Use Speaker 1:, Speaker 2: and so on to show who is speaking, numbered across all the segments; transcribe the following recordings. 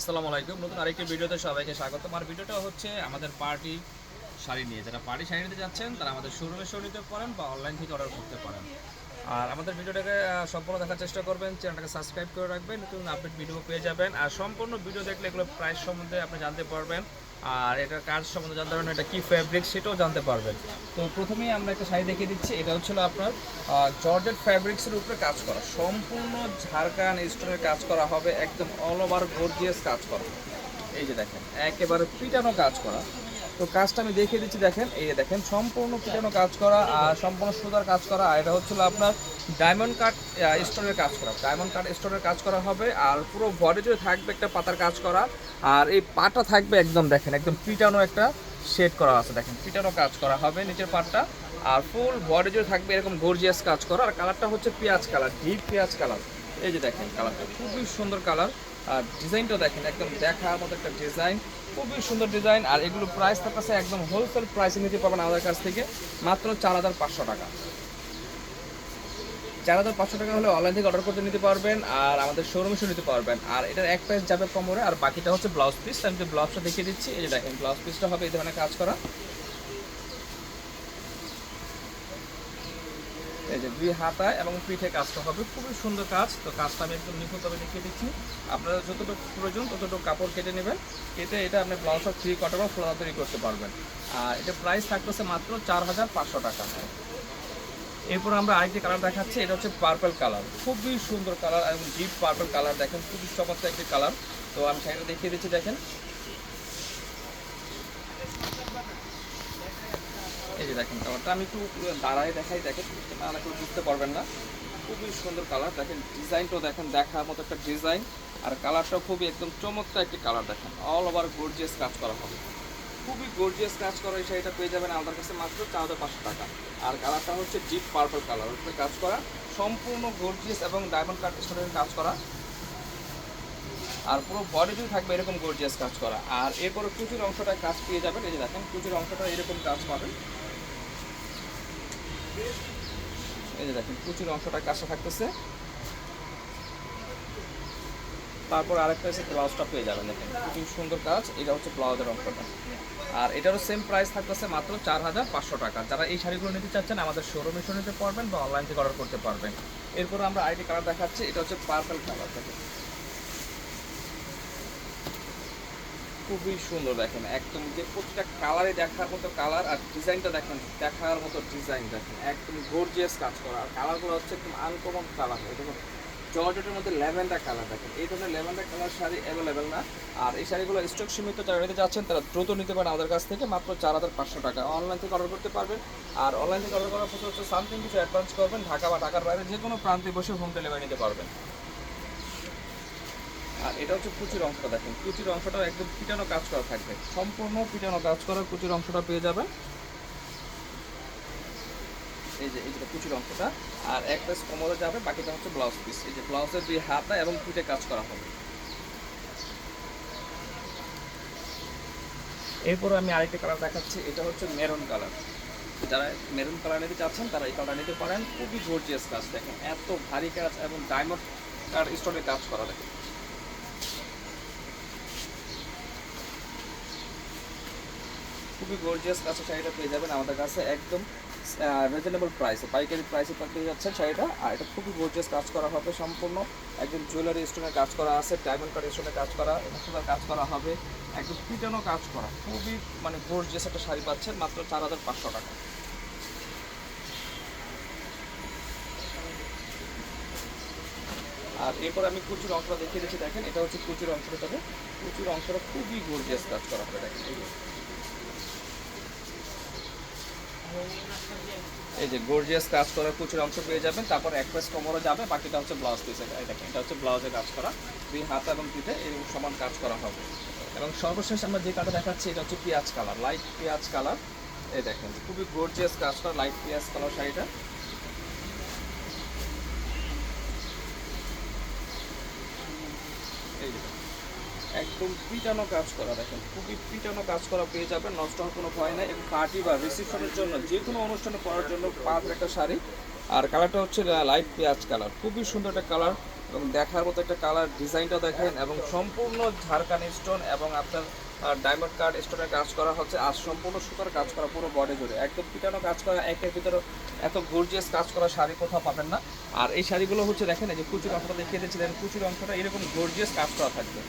Speaker 1: আসসালামু আলাইকুম। নতুন আরেকটি ভিডিওতে সবাইকে স্বাগত। আমার ভিডিওটা হচ্ছে আমাদের পার্টি শাড়ি নিয়ে। যারা পার্টি শাড়ি নিতে যাচ্ছেন তারা আমাদের শোরুমে এসেও নিতে পারেন বা অনলাইন থেকে অর্ডার করতে পারেন। আর আমাদের ভিডিওটাকে সম্পূর্ণ দেখার চেষ্টা করবেন, চ্যানেলটাকে সাবস্ক্রাইব করে রাখবেন, নতুন আপডেট ভিডিও পেয়ে যাবেন। আর সম্পূর্ণ ভিডিও দেখলে এগুলো প্রাইস সম্বন্ধে আপনি জানতে পারবেন, আর এটার কাজ সম্বন্ধে জানতে পারবেন, এটা কী ফ্যাব্রিক সেটাও জানতে পারবেন। তো প্রথমেই আমরা একটা শাড়ি দেখিয়ে দিচ্ছি। এটা হচ্ছিল আপনার জর্জেট ফ্যাব্রিক্সের উপরে কাজ করা, সম্পূর্ণ ঝাড়খান স্টোনের কাজ করা হবে, একদম অল ওভার গর্জিয়াস কাজ করা। এই যে দেখেন একেবারে পিটানো কাজ করা। তো কাজটা আমি দেখিয়ে দিচ্ছি, দেখেন এই যে দেখেন সম্পূর্ণ পিটানো কাজ করা আর সম্পূর্ণ সুতার কাজ করা। আর এটা হচ্ছিল আপনার ডায়মন্ড কাট স্টোনের কাজ করা, ডায়মন্ড কাট স্টোনের কাজ করা হবে। আর পুরো বডি জুড়ে থাকবে একটা পাতার কাজ করা, আর এই পাটা থাকবে একদম দেখেন একদম পিটানো একটা শেড করা আছে, দেখেন পিটানো কাজ করা হবে নিচের পাটটা। আর ফুল বডি জুড়ে থাকবে এরকম গর্জিয়াস কাজ করা। আর কালারটা হচ্ছে পেঁয়াজ কালার, ডিপ পেঁয়াজ কালার। এই যে দেখেন কালারটা খুবই সুন্দর কালার, আর ডিজাইনটা দেখেন একদম দেখার মতো একটা ডিজাইন, খুবই সুন্দর ডিজাইন। আর এগুলো প্রাইস থাকছে একদম হোলসেল প্রাইসে নিতে পারবেন আমাদের কাছ থেকে মাত্র 4,500 টাকা। 4,500 টাকা হলে অনলাইন থেকে অর্ডার করতে নিতে পারবেন, আর আমাদের শোরুমে এসে নিতে পারবেন। আর এটার এক প্রাইস যাবে কোমরে, আর বাকিটা হচ্ছে ব্লাউজ পিস। আমি যে ব্লাউজটা দেখিয়ে দিচ্ছি, এই যে দেখেন ব্লাউজ পিসটা হবে এই ধরনের কাজ করা। এই যে দুই হাতায় এবং পিঠে কাজটা হবে, খুবই সুন্দর কাজ। তো কাজটা আমি একদম নিখুঁতভাবে দেখিয়ে দিচ্ছি। আপনারা যতটুকু প্রয়োজন ততটুকু কাপড় কেটে নেবেন, কেটে এটা আপনি ব্লাউজটা ফ্রি কটা বা ফ্লোরা তৈরি করতে পারবেন। আর এটা প্রাইস থাকতেছে মাত্র 4,500 টাকা। এরপর আমরা আরেকটি কালার দেখাচ্ছি, এটা হচ্ছে পার্পল কালার, খুবই সুন্দর কালার এবং ডিপ পার্পল কালার, দেখেন খুবই চমৎকার একটি কালার। তো আমি শাড়িটা দেখিয়ে দিচ্ছি, দেখেন এই যে দেখেন কালারটা আমি একটু দাঁড়ায় দেখাই, দেখেন না কেউ বুঝতে পারবেন না। খুবই সুন্দর কালার, দেখেন ডিজাইনটাও দেখেন দেখার মতো একটা ডিজাইন। আর কালারটাও খুবই একদম চমৎকার একটি কালার, দেখেন অল ওভার গর্জিয়াস কাজ করা হবে, খুবই গর্জিয়াস কাজ করা। এই শাড়িটা পেয়ে যাবেন আমাদের কাছে মাত্র 4,500 টাকা। আর কালারটা হচ্ছে ডিপ পার্পল কালার, উপরে কাজ করা সম্পূর্ণ গর্জিয়াস এবং ডায়মন্ড কাট স্টোনের কাজ করা। আর পুরো বডি জুড়ে থাকবে এরকম গর্জিয়াস কাজ করা। আর এরপরে কুচির অংশটা কাজ পেয়ে যাবেন, এই যে দেখেন কুচির অংশটা এরকম কাজ পাবেন। এই যে দেখেন কুচির অংশটা কাজটা থাকতেছে। তারপর আরেকটা হচ্ছে ব্লাউজটা পেয়ে যাবেন, দেখেন খুবই সুন্দর কাজ। এটা হচ্ছে ব্লাউজের অংশটা। আর এটারও সেম প্রাইস থাকতেছে মাত্র 4,500 টাকা। যারা এই শাড়িগুলো নিতে চাচ্ছেন আমাদের শোরুমে এসে নিতে পারবেন বা অনলাইন থেকে অর্ডার করতে পারবেন। এরপর আমরা আরেকটি কালার দেখাচ্ছি, এটা হচ্ছে পার্পল কালার, দেখেন খুবই সুন্দর। দেখেন একদম যে প্রত্যেকটা কালারে দেখার মতো কালার, আর ডিজাইনটা দেখেন দেখার মতো ডিজাইন, দেখেন একদম গর্জিয়াস কাজ করা। আর কালারগুলো হচ্ছে একদম আনকমন কালার। দেখুন জর্জেটের মধ্যে ল্যাভেন্ডার কালার, দেখেন এই ধরনের ল্যাভেন্ডার কালার শাড়ি অ্যাভেলেবেল না। আর এই শাড়িগুলো স্টক সীমিত, যারা নিতে যাচ্ছেন তারা দ্রুত নিতে পারেন আমাদের কাছ থেকে মাত্র 4,500 টাকা। অনলাইন থেকে অর্ডার করতে পারবেন। আর অনলাইন থেকে অর্ডার করার পর হচ্ছে সামথিং কিছু অ্যাডভান্স করবেন, ঢাকা বা ঢাকার বাইরে যে কোনো প্রান্তে বসে হোম ডেলিভারি নিতে পারবেন। আর এটা হচ্ছে কুচির অংশটা, দেখেন কুচির অংশটা একদম পিটানো কাজ করা থাকবে, সম্পূর্ণ পিটানো কাজ করা কুচির অংশটা পেয়ে যাবেন। এই যে এই যে কুচির অংশটা, আর এক পিস কোমরে যাবে, বাকিটা হচ্ছে ব্লাউজ পিস। এই যে ব্লাউজের দুই হাতা এবং পিঠে কাজ করা হবে। এরপরে আমি আরেকটা কালার দেখাচ্ছি, এটা হচ্ছে মেরুন কালার। যারা মেরুন কালার নিতে চাচ্ছেন তারা এই কালার নিতে পারেন। খুবই গর্জিয়াস কাজ, দেখেন এত ভারী কাজ এবং ডায়মন্ড কাট স্টোনের কাজ করা, দেখেন খুবই গর্জিয়াস কাছে শাড়িটা পেয়ে যাবেন আমাদের কাছে একদম রিজনেবল প্রাইসে, পাইকারি প্রাইসে পেয়ে যাচ্ছেন শাড়িটা। আর এটা খুবই গর্জিয়াস কাজ করা হবে, সম্পূর্ণ একদম জুয়েলারি স্টোনের কাজ করা আছে, ডায়মন্ড কাট স্টোনের কাজ করা, সুন্দর কাজ করা হবে, একদম পিটানো কাজ করা, খুবই মানে গর্জিয়াস একটা শাড়ি পাচ্ছেন মাত্র 4,500 টাকা। আর এরপর আমি কুচির অংশটা দেখিয়ে দিচ্ছি, দেখেন এটা হচ্ছে কুচির অংশটা, তবে কুচির অংশটা খুবই গর্জিয়াস কাজ করা হবে, দেখেন এই যে গর্জিয়াস কাজ করা কুচির অংশ পেয়ে যাবেন। তারপর এক পিস কোমরে যাবে, বাকিটা হচ্ছে ব্লাউজ পিস। দেখেন এটা হচ্ছে ব্লাউজে কাজ করা, দুই হাত এবং পিঠে এরকম সমান কাজ করা হবে। এবং সর্বশেষ আমরা যে কালার দেখাচ্ছি এটা হচ্ছে পেঁয়াজ কালার, লাইট পেঁয়াজ কালার। এই দেখেন খুবই গর্জিয়াস কাজ করা লাইট পেঁয়াজ কালার শাড়িটা। এই যে একদম পিটানো কাজ করা, দেখেন খুবই পিটানো কাজ করা পেয়ে যাবেন, নষ্ট হওয়ার কোনো ভয় নাই। এবং পার্টি বা রিসেপশনের জন্য যে কোনো অনুষ্ঠানে পরার জন্য পাঁচ একটা শাড়ি। আর কালারটা হচ্ছে লাইট পেঁয়াজ কালার, খুবই সুন্দর একটা কালার, এবং দেখার মতো একটা কালার, ডিজাইনটা দেখেন, এবং সম্পূর্ণ ঝাড়খানি স্টোন এবং আপনার ডায়মন্ড কাট স্টোনের কাজ করা হচ্ছে, আর সম্পূর্ণ সুতার কাজ করা পুরো বডি জুড়ে, একদম পিটানো কাজ করা, একের ভিতরে এত গর্জিয়াস কাজ করা শাড়ি কোথাও পাবেন না। আর এই শাড়িগুলো হচ্ছে দেখেন, এই যে কুচির অংশটা দেখিয়ে দিয়েছিলেন, কুচির অংশটা এরকম গর্জিয়াস কাজ করা থাকবে,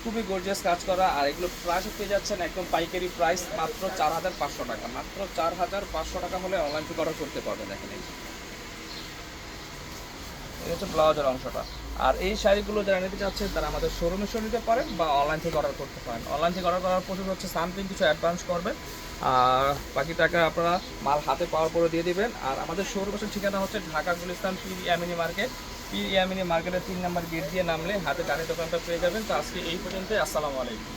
Speaker 1: খুবই গর্জিয়াস কাজ করা। আর এগুলো প্রাইস পেয়ে যাচ্ছেন একদম পাইকারি প্রাইস মাত্র 4500 টাকা, মাত্র 4500 টাকা হলে অনলাইন থেকে অর্ডার করতে পারবেন। দেখেন এই হচ্ছে ব্লাউজের অংশটা। আর এই শাড়িগুলো যারা নিতে চাচ্ছেন তারা আমাদের শোরুমে এসে নিতে পারেন বা অনলাইন থেকে অর্ডার করতে পারেন। অনলাইন থেকে অর্ডার করার প্রসেস হচ্ছে সামথিং কিছু অ্যাডভান্স করবেন, আর বাকি টাকা আপনারা মাল হাতে পাওয়ার পরে দিয়ে দিবেন। আর আমাদের শোরুমের ঠিকানা হচ্ছে Dhaka Gulistan P Yamini market, P Yamini মার্কেটের 3 নম্বর গেট দিয়ে নামলে হাতে ডানে দোকানটা পেয়ে যাবেন। তো আজকে এই পর্যন্ত, আসসালামু আলাইকুম।